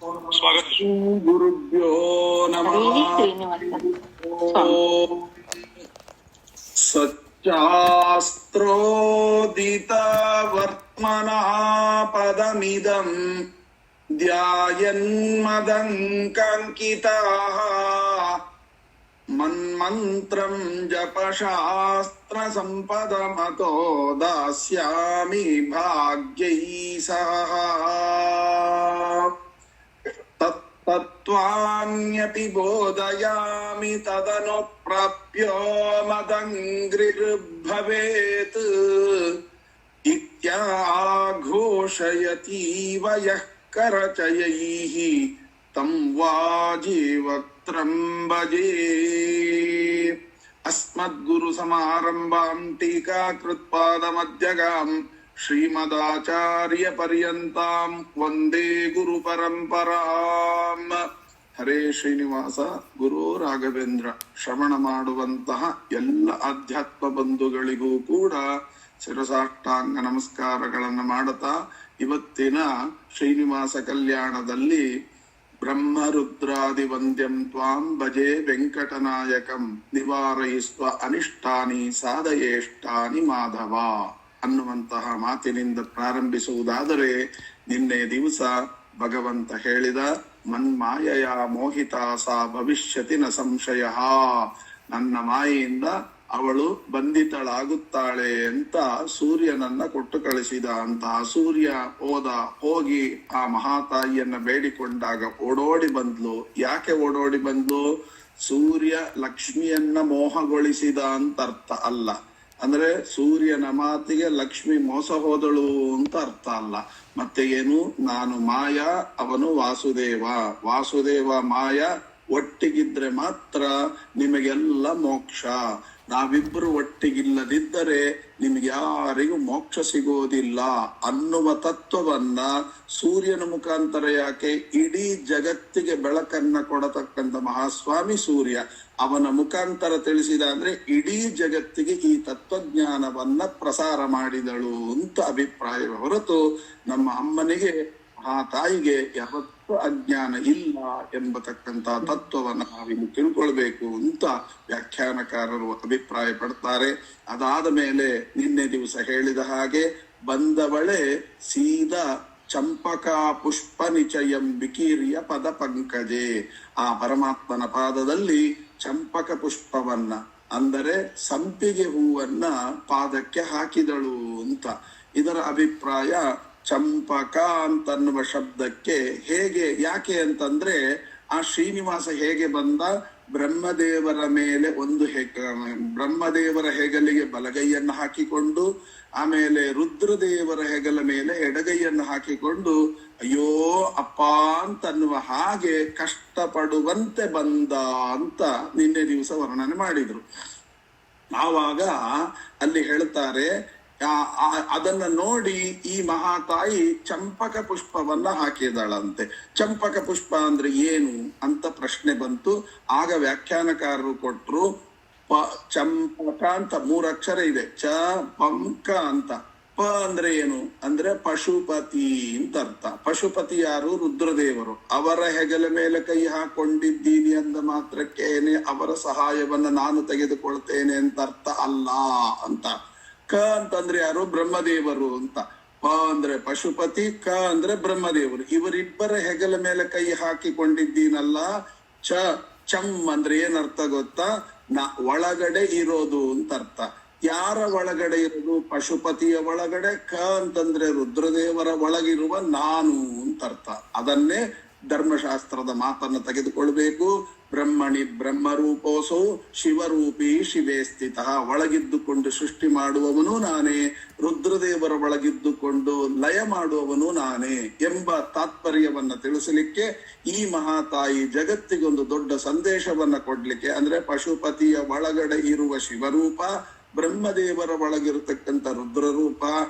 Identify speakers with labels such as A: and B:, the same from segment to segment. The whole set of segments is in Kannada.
A: ಸ್ವಾಗತ.
B: ಗುರುಭ್ಯೋ ನಮಃ. ಸಚ್ಚಾಸ್ತ್ರೋದಿತ ವರ್ತಮನಃ ಪದಮಿದಂ ಧ್ಯಾಯನ್ಮದಂಕಂಕಿತಾಃ ಮನ್ಮಂತ್ರಂ ಜಪಶಾಸ್ತ್ರ ಸಂಪದಮತೋ ದಾಸ್ಯಾಮಿ ಭಾಗ್ಯೈ ಸಹ. ತತ್ವಾನ್ಯಪಿ ಬೋಧಯಾಮಿ ತದನು ಪ್ರಾಪ್ಯೋ ಮದಂಗ್ರಿರ್ಭವೇತ್ ಇತ್ಯಾಘೋಷಯತೀವ ಯಃ ಕರಚಯೈಃ ತಂ ವಾಜೀವಕ್ತ್ರಂ ಭಜೇ. ಅಸ್ಮದ್ಗುರು ಸಮಾರಂಭಾಂ ಟೀಕಾಕೃತ್ಪಾದಮಧ್ಯಗಾಂ ಶ್ರೀಮದಾಚಾರ್ಯ ಪರ್ಯಂತಾಂ ವಂದೇ ಗುರು ಪರಂಪರಾಂ. ಹರೇ ಶ್ರೀನಿವಾಸ. ಗುರು ರಾಘವೇಂದ್ರ. ಶ್ರವಣ ಮಾಡುವಂತಹ ಎಲ್ಲ ಆಧ್ಯಾತ್ಮ ಬಂಧುಗಳಿಗೂ ಕೂಡ ಶಿರಸಾಷ್ಟಾಂಗ ನಮಸ್ಕಾರಗಳನ್ನು ಮಾಡುತ್ತಾ, ಇವತ್ತಿನ ಶ್ರೀನಿವಾಸ ಕಲ್ಯಾಣದಲ್ಲಿ ಬ್ರಹ್ಮರುದ್ರಾದಿ ವಂದ್ಯಂ ತ್ವಾಂ ಭಜೆ ವೆಂಕಟನಾಯಕಂ ನಿವಾರಯಿಸ್ವ ಅನಿಷ್ಟಾನಿ ಸಾಧಯೇಷ್ಟಾನಿ ಮಾಧವ ಅನ್ನುವಂತಹ ಮಾತಿನಿಂದ ಪ್ರಾರಂಭಿಸುವುದಾದರೆ, ನಿನ್ನೆ ದಿವಸ ಭಗವಂತ ಹೇಳಿದ ಮನ್ಮಾಯೆಯ ಮೋಹಿತ ಸಾ ಭವಿಷ್ಯತಿ ನ ಸಂಶಯ, ನನ್ನ ಮಾಯೆಯಿಂದ ಅವಳು ಬಂಧಿತಳಾಗುತ್ತಾಳೆ ಅಂತ ಸೂರ್ಯನನ್ನ ಕೊಟ್ಟು ಕಳಿಸಿದ. ಅಂತಹ ಸೂರ್ಯ ಹೋಗಿ ಆ ಮಹಾತಾಯಿಯನ್ನ ಬೇಡಿಕೊಂಡಾಗ ಓಡೋಡಿ ಬಂದ್ಲು. ಯಾಕೆ ಓಡೋಡಿ ಬಂದ್ಲು? ಸೂರ್ಯ ಲಕ್ಷ್ಮಿಯನ್ನ ಮೋಹಗೊಳಿಸಿದ ಅಂತ ಅರ್ಥ ಅಲ್ಲ. ಅಂದ್ರೆ ಸೂರ್ಯನ ಮಾತಿಗೆ ಲಕ್ಷ್ಮಿ ಮೋಸ ಹೋದಳು ಅಂತ ಅರ್ಥ ಅಲ್ಲ. ಮತ್ತೆ ಏನು? ನಾನು ಮಾಯ, ಅವನು ವಾಸುದೇವ. ವಾಸುದೇವ ಮಾಯ ಒಟ್ಟಿಗಿದ್ರೆ ಮಾತ್ರ ನಿಮಗೆಲ್ಲ ಮೋಕ್ಷ. ನಾವಿಬ್ರು ಒಟ್ಟಿಗಿಲ್ಲದಿದ್ದರೆ ನಿಮ್ಗೆ ಯಾರಿಗೂ ಮೋಕ್ಷ ಸಿಗೋದಿಲ್ಲ ಅನ್ನುವ ತತ್ವವನ್ನ ಸೂರ್ಯನ ಮುಖಾಂತರ, ಯಾಕೆ ಇಡೀ ಜಗತ್ತಿಗೆ ಬೆಳಕನ್ನ ಕೊಡತಕ್ಕಂಥ ಮಹಾಸ್ವಾಮಿ ಸೂರ್ಯ, ಅವನ ಮುಖಾಂತರ ತಿಳಿಸಿದ ಅಂದ್ರೆ ಇಡೀ ಜಗತ್ತಿಗೆ ಈ ತತ್ವಜ್ಞಾನವನ್ನ ಪ್ರಸಾರ ಮಾಡಿದಳು ಅಂತ ಅಭಿಪ್ರಾಯ ಹೊರತು ನಮ್ಮ ಅಮ್ಮನಿಗೆ, ಆ ತಾಯಿಗೆ ಯಾವತ್ತೂ ಅಜ್ಞಾನ ಇಲ್ಲ ಎಂಬತಕ್ಕಂತ ತತ್ವವನ್ನು ನಾವಿಲ್ಲಿ ತಿಳ್ಕೊಳ್ಬೇಕು ಅಂತ ವ್ಯಾಖ್ಯಾನಕಾರರು ಅಭಿಪ್ರಾಯ ಪಡ್ತಾರೆ. ಅದಾದ ಮೇಲೆ ನಿನ್ನೆ ದಿವಸ ಹೇಳಿದ ಹಾಗೆ ಬಂದವಳೆ ಸೀದಾ ಚಂಪಕಾ ಪುಷ್ಪ ನಿಚಯಂ ವಿಕೀರ್ಯ ಪದ ಪಂಕಜೆ, ಆ ಪರಮಾತ್ಮನ ಪಾದದಲ್ಲಿ ಚಂಪಕ ಪುಷ್ಪವನ್ನ ಅಂದರೆ ಸಂಪಿಗೆ ಹೂವನ್ನ ಪಾದಕ್ಕೆ ಹಾಕಿದಳು ಅಂತ. ಇದರ ಅಭಿಪ್ರಾಯ ಚಂಪಕ ಅಂತನ್ನುವ ಶಬ್ದಕ್ಕೆ ಹೇಗೆ, ಯಾಕೆ ಅಂತಂದ್ರೆ ಆ ಶ್ರೀನಿವಾಸ ಹೇಗೆ ಬಂದ? ಬ್ರಹ್ಮದೇವರ ಮೇಲೆ ಬ್ರಹ್ಮದೇವರ ಹೆಗಲಿಗೆ ಬಲಗೈಯನ್ನು ಹಾಕಿಕೊಂಡು, ಆಮೇಲೆ ರುದ್ರದೇವರ ಹೆಗಲ ಮೇಲೆ ಎಡಗೈಯನ್ನು ಹಾಕಿಕೊಂಡು ಅಯ್ಯೋ ಅಪ್ಪ ಅಂತನ್ನುವ ಹಾಗೆ ಕಷ್ಟಪಡುವಂತೆ ಬಂದ ಅಂತ ನಿನ್ನೆ ದಿವಸ ವರ್ಣನೆ ಮಾಡಿದ್ರು. ಆವಾಗ ಅಲ್ಲಿ ಹೇಳ್ತಾರೆ, ಅದನ್ನ ನೋಡಿ ಈ ಮಹಾತಾಯಿ ಚಂಪಕ ಪುಷ್ಪವನ್ನ ಹಾಕಿದಳಂತೆ. ಚಂಪಕ ಪುಷ್ಪ ಅಂದ್ರೆ ಏನು ಅಂತ ಪ್ರಶ್ನೆ ಬಂತು. ಆಗ ವ್ಯಾಖ್ಯಾನಕಾರರು ಕೊಟ್ರು, ಚಂಪಕ ಅಂತ 3 ಅಕ್ಷರ ಇದೆ, ಚ ಪಂಕ ಅಂತ. ಪ ಅಂದ್ರೆ ಏನು ಅಂದ್ರೆ ಪಶುಪತಿ ಅಂತ ಅರ್ಥ. ಪಶುಪತಿ ಯಾರು? ರುದ್ರದೇವರು. ಅವರ ಹೆಗಲ ಮೇಲೆ ಕೈ ಹಾಕೊಂಡಿದ್ದೀನಿ ಅಂದ ಮಾತ್ರಕ್ಕೇನೆ ಅವರ ಸಹಾಯವನ್ನ ನಾನು ತೆಗೆದುಕೊಳ್ತೇನೆ ಅಂತ ಅರ್ಥ ಅಲ್ಲ ಅಂತ. ಕ ಅಂತಂದ್ರೆ ಯಾರು? ಬ್ರಹ್ಮದೇವರು ಅಂತ. ಪ ಅಂದ್ರೆ ಪಶುಪತಿ, ಕ ಅಂದ್ರೆ ಬ್ರಹ್ಮದೇವರು. ಇವರಿಬ್ಬರ ಹೆಗಲ ಮೇಲೆ ಕೈ ಹಾಕಿಕೊಂಡಿದ್ದೀನಲ್ಲ. ಚಂ ಅಂದ್ರೆ ಏನರ್ಥ ಗೊತ್ತಾ? ಒಳಗಡೆ ಇರೋದು ಅಂತ ಅರ್ಥ. ಯಾರ ಒಳಗಡೆ ಇರೋದು? ಪಶುಪತಿಯ ಒಳಗಡೆ. ಕ ಅಂತಂದ್ರೆ ರುದ್ರದೇವರ ಒಳಗಿರುವ ನಾನು ಅಂತ ಅರ್ಥ. ಅದನ್ನೇ ಧರ್ಮಶಾಸ್ತ್ರದ ಮಾತನ್ನು ತೆಗೆದುಕೊಳ್ಬೇಕು. ಬ್ರಹ್ಮಣಿ ಬ್ರಹ್ಮರೂಪೋಸೌ ಶಿವರೂಪಿ ಶಿವೇ ಸ್ಥಿತ. ಒಳಗಿದ್ದುಕೊಂಡು ಸೃಷ್ಟಿ ಮಾಡುವವನು ನಾನೇ, ರುದ್ರದೇವರ ಒಳಗಿದ್ದುಕೊಂಡು ಲಯ ಮಾಡುವವನು ನಾನೇ ಎಂಬ ತಾತ್ಪರ್ಯವನ್ನ ತಿಳಿಸಲಿಕ್ಕೆ ಈ ಮಹಾತಾಯಿ ಜಗತ್ತಿಗೊಂದು ದೊಡ್ಡ ಸಂದೇಶವನ್ನ ಕೊಡ್ಲಿಕ್ಕೆ, ಅಂದ್ರೆ ಪಶುಪತಿಯ ಒಳಗಡೆ ಇರುವ ಶಿವರೂಪ, ಬ್ರಹ್ಮದೇವರ ಒಳಗಿರತಕ್ಕಂಥ ರುದ್ರರೂಪ,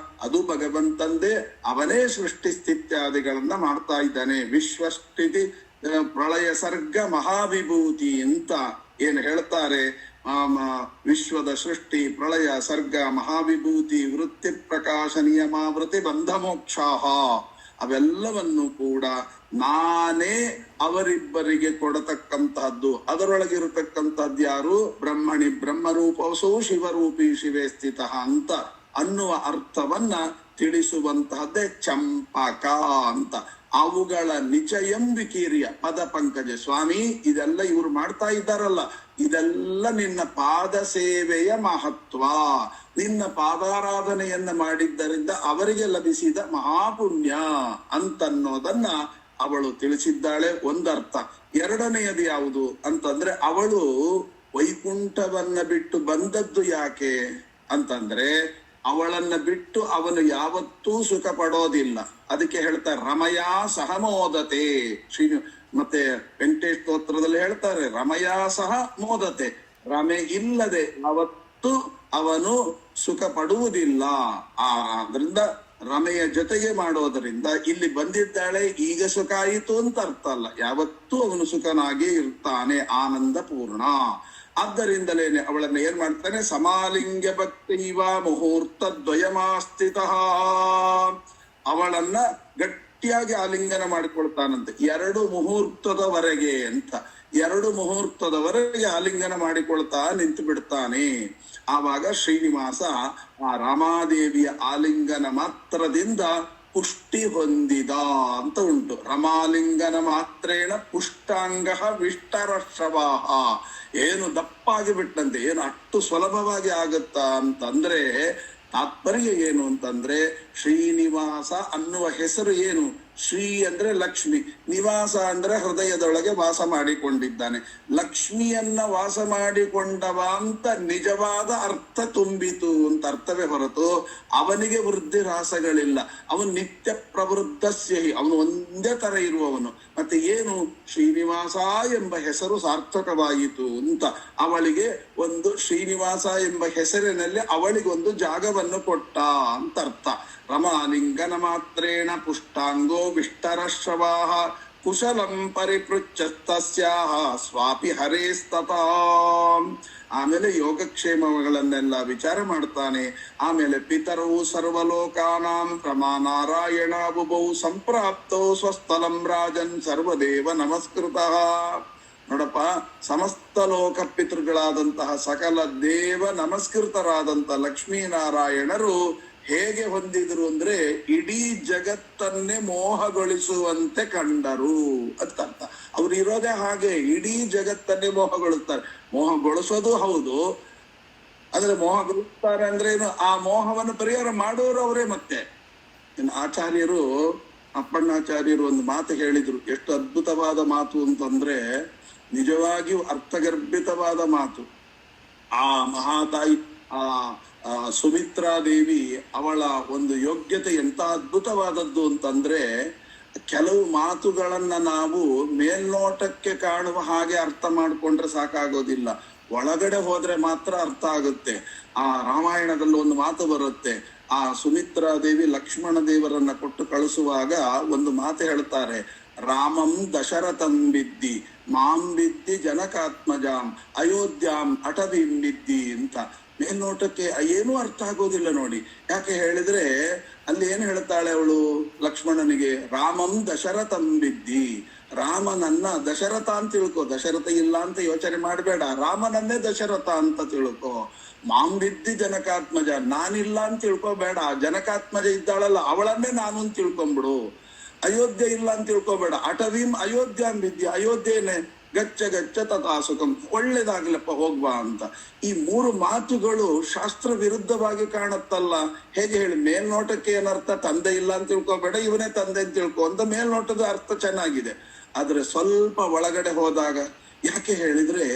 B: ಅದು ಭಗವಂತಂದೇ. ಅವನೇ ಸೃಷ್ಟಿ ಸ್ಥಿತ್ಯಾದಿಗಳನ್ನ ಮಾಡ್ತಾ ಇದ್ದಾನೆ. ವಿಶ್ವಸ್ಥಿತಿ ಪ್ರಳಯ ಸರ್ಗ ಮಹಾವಿಭೂತಿ ಅಂತ ಏನ್ ಹೇಳ್ತಾರೆ. ವಿಶ್ವದ ಸೃಷ್ಟಿ, ಪ್ರಳಯ, ಸರ್ಗ, ಮಹಾವಿಭೂತಿ, ವೃತ್ತಿ ಪ್ರಕಾಶ ನಿಯಮಾವೃತಿ ಬಂಧ ಮೋಕ್ಷಾಹ ಅವೆಲ್ಲವನ್ನು ಕೂಡ ನಾನೇ ಅವರಿಬ್ಬರಿಗೆ ಕೊಡತಕ್ಕಂತಹದ್ದು. ಅದರೊಳಗಿರತಕ್ಕಂಥದ್ದು ಯಾರು? ಬ್ರಹ್ಮಣಿ ಬ್ರಹ್ಮರೂಪವಸೋ ಶಿವರೂಪಿ ಶಿವೇ ಸ್ಥಿತ ಅಂತ ಅನ್ನುವ ಅರ್ಥವನ್ನ ತಿಳಿಸುವಂತಹದ್ದೇ ಚಂಪಕ ಅಂತ. ಅವುಗಳ ನಿಚಯಂಬಿಕೀರ್ಯ ಪದ ಪಂಕಜ. ಸ್ವಾಮಿ, ಇದೆಲ್ಲ ಇವ್ರು ಮಾಡ್ತಾ ಇದ್ದಾರಲ್ಲ, ಇದೆಲ್ಲ ನಿನ್ನ ಪಾದ ಸೇವೆಯ ಮಹತ್ವ. ನಿನ್ನ ಪಾದಾರಾಧನೆಯನ್ನ ಮಾಡಿದ್ದರಿಂದ ಅವರಿಗೆ ಲಭಿಸಿದ ಮಹಾಪುಣ್ಯ ಅಂತನ್ನೋದನ್ನ ಅವಳು ತಿಳಿಸಿದ್ದಾಳೆ. ಒಂದರ್ಥ. ಎರಡನೆಯದು ಯಾವುದು ಅಂತಂದ್ರೆ, ಅವಳು ವೈಕುಂಠವನ್ನ ಬಿಟ್ಟು ಬಂದದ್ದು ಯಾಕೆ ಅಂತಂದ್ರೆ, ಅವಳನ್ನ ಬಿಟ್ಟು ಅವನು ಯಾವತ್ತೂ ಸುಖ ಪಡೋದಿಲ್ಲ. ಅದಕ್ಕೆ ಹೇಳ್ತಾರೆ ರಮಯಾ ಸಹ ಮೋದತೆ. ಮತ್ತೆ ವೆಂಕಟೇಶ್ ಸ್ತೋತ್ರದಲ್ಲಿ ಹೇಳ್ತಾರೆ ರಮಯಾ ಸಹ ಮೋದತೆ. ರಮೆ ಇಲ್ಲದೆ ಯಾವತ್ತೂ ಅವನು ಸುಖ ಪಡುವುದಿಲ್ಲ. ಆದ್ರಿಂದ ರಮೆಯ ಜೊತೆಗೆ ಮಾಡೋದರಿಂದ ಇಲ್ಲಿ ಬಂದಿದ್ದಾಳೆ, ಈಗ ಸುಖ ಆಯಿತು ಅಂತ ಅರ್ಥ ಅಲ್ಲ. ಯಾವತ್ತೂ ಅವನು ಸುಖನಾಗಿ ಇರ್ತಾನೆ, ಆನಂದ ಪೂರ್ಣ. ಆದ್ದರಿಂದಲೇನೆ ಅವಳನ್ನ ಏನ್ ಮಾಡ್ತಾನೆ? ಸಮಾಲಿಂಗ್ಯ ಭಕ್ತಿವ ಮುಹೂರ್ತ ದ್ವಯಮಾಸ್ಥಿತ. ಅವಳನ್ನ ಗಟ್ಟಿಯಾಗಿ ಆಲಿಂಗನ ಮಾಡಿಕೊಳ್ತಾನಂತೆ 2 ಮುಹೂರ್ತದವರೆಗೆ ಅಂತ. 2 ಮುಹೂರ್ತದವರೆಗೆ ಆಲಿಂಗನ ಮಾಡಿಕೊಳ್ತಾ ನಿಂತು ಬಿಡ್ತಾನೆ. ಆವಾಗ ಶ್ರೀನಿವಾಸ ಆ ರಾಮಾದೇವಿಯ ಆಲಿಂಗನ ಮಾತ್ರದಿಂದ ಪುಷ್ಟಿ ಹೊಂದಿದ ಅಂತ ಉಂಟು. ರಮಾಲಿಂಗನ ಮಾತ್ರೇಣ ಪುಷ್ಟಾಂಗ ವಿಷ್ಟರಶ್ರವಾಹ. ಏನು ದಪ್ಪಾಗಿ ಬಿಟ್ಟಂತೆ, ಏನು ಅಷ್ಟು ಸುಲಭವಾಗಿ ಆಗುತ್ತಾ ಅಂತಂದ್ರೆ ತಾತ್ಪರ್ಯ ಏನು ಅಂತಂದ್ರೆ, ಶ್ರೀನಿವಾಸ ಅನ್ನುವ ಹೆಸರು ಏನು? ಶ್ರೀ ಅಂದ್ರೆ ಲಕ್ಷ್ಮಿ, ನಿವಾಸ ಅಂದ್ರೆ ಹೃದಯದೊಳಗೆ ವಾಸ ಮಾಡಿಕೊಂಡಿದ್ದಾನೆ. ಲಕ್ಷ್ಮಿಯನ್ನ ವಾಸ ಮಾಡಿಕೊಂಡವ ಅಂತ ನಿಜವಾದ ಅರ್ಥ ತುಂಬಿತು ಅಂತ ಅರ್ಥವೇ ಹೊರತು ಅವನಿಗೆ ವೃದ್ಧಿ ರಾಸಗಳಿಲ್ಲ. ಅವನು ನಿತ್ಯ ಪ್ರವೃದ್ಧಸ್ಯಹಿ, ಅವನು ಒಂದೇ ತರ ಇರುವವನು. ಮತ್ತೆ ಏನು? ಶ್ರೀನಿವಾಸ ಎಂಬ ಹೆಸರು ಸಾರ್ಥಕವಾಯಿತು ಅಂತ ಅವಳಿಗೆ ಒಂದು ಶ್ರೀನಿವಾಸ ಎಂಬ ಹೆಸರಿನಲ್ಲಿ ಅವಳಿಗೊಂದು ಜಾಗವನ್ನು ಕೊಟ್ಟ ಅಂತ ಅರ್ಥ. ರಮಾಲಿಂಗನ ಮಾತ್ರೇಣ ಪುಷ್ಟಾಂಗೋ ವಿಷ್ಟರಶ್ರವಾಹ ಕುಶಲಂ ಪರಿಪೃಚ್ಛಸ್ತಸ್ಯಾಹ ಸ್ವಾಪಿ ಹರೇಸ್ತತಾ. ಆಮೇಲೆ ಯೋಗಕ್ಷೇಮಗಳನ್ನೆಲ್ಲ ವಿಚಾರ ಮಾಡ್ತಾನೆ. ಆಮೇಲೆ ಪಿತರು ಸರ್ವಲೋಕಾನಾಂ ಪ್ರಮಾನಾರಾಯಣ ಬುಭೌ ಸಂಪ್ರಾಪ್ತೋ ಸ್ವಸ್ಥಲಂ ರಾಜನ್ ಸರ್ವದೇವ ನಮಸ್ಕೃತಃ. ನೋಡಪ್ಪ, ಸಮಸ್ತ ಲೋಕ ಪಿತೃಗಳಾದಂತಹ ಸಕಲ ದೇವ ನಮಸ್ಕೃತರಾದಂತಹ ಲಕ್ಷ್ಮೀನಾರಾಯಣರು ಹೇಗೆ ಹೊಂದಿದ್ರು ಅಂದ್ರೆ, ಇಡೀ ಜಗತ್ತನ್ನೇ ಮೋಹಗೊಳಿಸುವಂತೆ ಕಂಡರು ಅಂತ ಅರ್ಥ. ಅವ್ರು ಇರೋದೇ ಹಾಗೆ, ಇಡೀ ಜಗತ್ತನ್ನೇ ಮೋಹಗೊಳಿಸ್ತಾರೆ. ಮೋಹಗೊಳಿಸೋದು ಹೌದು, ಆದ್ರೆ ಮೋಹಗೊಳಿಸ್ತಾರೆ ಅಂದ್ರೆ ಏನು? ಆ ಮೋಹವನ್ನು ಪರಿಹಾರ ಮಾಡೋರು ಅವರೇ. ಮತ್ತೆ ಇನ್ನು ಆಚಾರ್ಯರು, ಅಪ್ಪಣ್ಣಾಚಾರ್ಯರು ಒಂದು ಮಾತು ಹೇಳಿದ್ರು. ಎಷ್ಟು ಅದ್ಭುತವಾದ ಮಾತು ಅಂತಂದ್ರೆ, ನಿಜವಾಗಿಯೂ ಅರ್ಥಗರ್ಭಿತವಾದ ಮಾತು. ಆ ಮಹಾತಾಯಿ ಸುಮಿತ್ರಾದೇವಿ, ಅವಳ ಒಂದು ಯೋಗ್ಯತೆ ಎಂತ ಅದ್ಭುತವಾದದ್ದು ಅಂತಂದ್ರೆ, ಕೆಲವು ಮಾತುಗಳನ್ನ ನಾವು ಮೇಲ್ನೋಟಕ್ಕೆ ಕಾಣುವ ಹಾಗೆ ಅರ್ಥ ಮಾಡ್ಕೊಂಡ್ರೆ ಸಾಕಾಗೋದಿಲ್ಲ, ಒಳಗಡೆ ಹೋದ್ರೆ ಮಾತ್ರ ಅರ್ಥ ಆಗುತ್ತೆ. ಆ ರಾಮಾಯಣದಲ್ಲಿ ಒಂದು ಮಾತು ಬರುತ್ತೆ. ಆ ಸುಮಿತ್ರಾದೇವಿ ಲಕ್ಷ್ಮಣ ದೇವರನ್ನ ಕೊಟ್ಟು ಕಳಿಸುವಾಗ ಒಂದು ಮಾತು ಹೇಳ್ತಾರೆ, ರಾಮಂ ದಶರಥಂ ಬಿದ್ದಿ ಮಾಂ ಬಿದ್ದಿ ಜನಕಾತ್ಮಜಾಂ ಅಯೋಧ್ಯಾಂ ಅಟವಿಂ ಬಿದ್ದಿ ಅಂತ. ಮೇಲ್ನೋಟಕ್ಕೆ ಏನೂ ಅರ್ಥ ಆಗೋದಿಲ್ಲ ನೋಡಿ. ಯಾಕೆ ಹೇಳಿದ್ರೆ ಅಲ್ಲಿ ಏನು ಹೇಳ್ತಾಳೆ ಅವಳು ಲಕ್ಷ್ಮಣನಿಗೆ? ರಾಮಂ ದಶರಥಂ ಬಿದ್ದಿ, ರಾಮನನ್ನ ದಶರಥ ಅಂತ ತಿಳ್ಕೊ. ದಶರಥ ಇಲ್ಲ ಅಂತ ಯೋಚನೆ ಮಾಡಬೇಡ, ರಾಮನನ್ನೇ ದಶರಥ ಅಂತ ತಿಳ್ಕೊ. ಮಾಂ ಬಿದ್ದಿ ಜನಕಾತ್ಮಜ, ನಾನಿಲ್ಲ ಅಂತ ತಿಳ್ಕೊಬೇಡ, ಜನಕಾತ್ಮಜ ಇದ್ದಾಳಲ್ಲ ಅವಳನ್ನೇ ನಾನು ಅಂತ ತಿಳ್ಕೊಂಬಿಡು. ಅಯೋಧ್ಯೆ ಇಲ್ಲ ಅಂತ ತಿಳ್ಕೊಬೇಡ, ಅಟವೀಂ ಅಯೋಧ್ಯಾಂ ಬಿದ್ದಿ, ಅಯೋಧ್ಯೆನೆ ಗಚ್ಚ ಗಚ್ಚ ತಥಾಸುಖಂ, ಒಳ್ಳೇದಾಗ್ಲಪ್ಪ ಹೋಗ್ಬಾ ಅಂತ. ಈ 3 ಮಾತುಗಳು ಶಾಸ್ತ್ರ ವಿರುದ್ಧವಾಗಿ ಕಾಣುತ್ತಲ್ಲ. ಹೇಗೆ ಹೇಳಿ? ಮೇಲ್ನೋಟಕ್ಕೆ ಏನರ್ಥ? ತಂದೆ ಇಲ್ಲ ಅಂತ ತಿಳ್ಕೊಬೇಡ, ಇವನೇ ತಂದೆ ಅಂತ ತಿಳ್ಕೊ ಅಂತ ಮೇಲ್ನೋಟದ ಅರ್ಥ ಚೆನ್ನಾಗಿದೆ. ಆದ್ರೆ ಸ್ವಲ್ಪ ಒಳಗಡೆ ಹೋದಾಗ, ಯಾಕೆ ಹೇಳಿದ್ರೆ